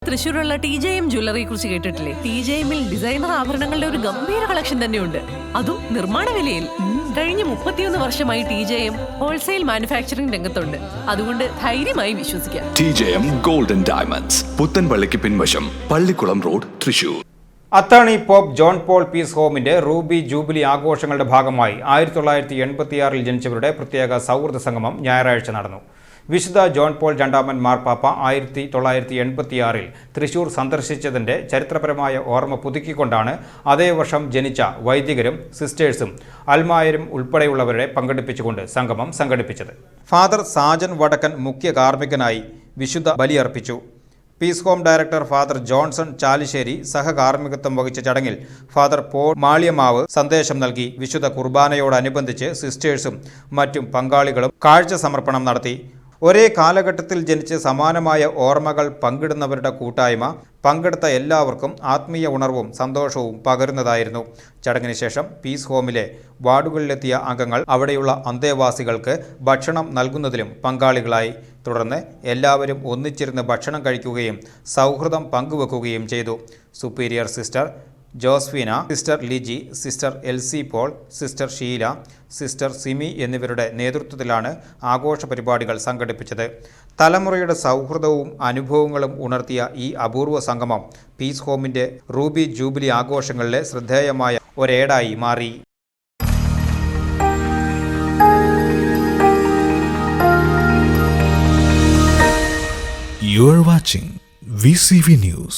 തൃശ്ശൂരുള്ള TJM ജ്വല്ലറിയെ കുറിച്ച് കേട്ടിട്ടില്ലേ? TJMൽ designer ആഭരണങ്ങളുടെ ഒരു ഗംഭീര കളക്ഷൻ തന്നെയുണ്ട്, അതും നിർമ്മാണ വിലയിൽ. കഴിഞ്ഞ 31 വർഷമായി TJM ഹോൾസെയിൽ മാനുഫാക്ചറിംഗ് രംഗത്തുണ്ട്. അതുകൊണ്ട് ധൈര്യമായി വിശ്വസിക്കാം. TJM ഗോൾഡൻ ഡയമണ്ട്സ്, പുത്തൻപള്ളിക്ക് പിൻവശം, പള്ളിക്കുളം road, Thrissur. Athani pope John Paul peace ഹോമിന്റെ റൂബി ജൂബിലി ആഘോഷങ്ങളുടെ ഭാഗമായി 1986 ജനിച്ചവരുടെ പ്രത്യേക സൗഹൃദ സംഗമം ഞായറാഴ്ച നടന്നു. വിശുദ്ധ ജോൺ പോൾ രണ്ടാമൻ മാർപ്പാപ്പ 1986 തൃശൂർ സന്ദർശിച്ചതിന്റെ ചരിത്രപരമായ ഓർമ്മ പുതുക്കിക്കൊണ്ടാണ് അതേ വർഷം ജനിച്ച വൈദികരും സിസ്റ്റേഴ്സും അൽമായരും ഉൾപ്പെടെയുള്ളവരെ പങ്കെടുപ്പിച്ചുകൊണ്ട് സംഗമം സംഘടിപ്പിച്ചത്. ഫാദർ സാജൻ വടക്കൻ മുഖ്യ കാർമ്മികനായി വിശുദ്ധ ബലിയർപ്പിച്ചു. Peace home director father Johnson Chalissery സഹകാർമ്മികത്വം വഹിച്ച ചടങ്ങിൽ ഫാദർ പോൾ മാളിയമാവ് സന്ദേശം നൽകി. വിശുദ്ധ കുർബാനയോടനുബന്ധിച്ച് സിസ്റ്റേഴ്സും മറ്റും പങ്കാളികളും കാഴ്ച സമർപ്പണം നടത്തി. ഒരേ കാലഘട്ടത്തിൽ ജനിച്ച് സമാനമായ ഓർമ്മകൾ പങ്കിടുന്നവരുടെ കൂട്ടായ്മ പങ്കെടുത്ത എല്ലാവർക്കും ആത്മീയ ഉണർവും സന്തോഷവും പകരുന്നതായിരുന്നു. ചടങ്ങിന് ശേഷം പീസ് ഹോമിലെ വാർഡുകളിലെത്തിയ അംഗങ്ങൾ അവിടെയുള്ള അന്തേവാസികൾക്ക് ഭക്ഷണം നൽകുന്നതിലും പങ്കാളികളായി. തുടർന്ന് എല്ലാവരും ഒന്നിച്ചിരുന്ന് ഭക്ഷണം കഴിക്കുകയും സൗഹൃദം പങ്കുവെക്കുകയും ചെയ്തു. Superior sister Josephina, sister Liji, sister Elsy Paul, sister Sheela, sister Simi എന്നിവരുടെ നേതൃത്വത്തിലാണ് ആഘോഷ പരിപാടികൾ സംഘടിപ്പിച്ചത്. തലമുറയുടെ സൗഹൃദവും അനുഭവങ്ങളും ഉണർത്തിയ ഈ അപൂർവ സംഗമം പീസ് ഹോമിന്റെ റൂബി ജൂബിലി ആഘോഷങ്ങളിലെ ശ്രദ്ധേയമായ ഒരേടായി മാറി. You are watching VCV News.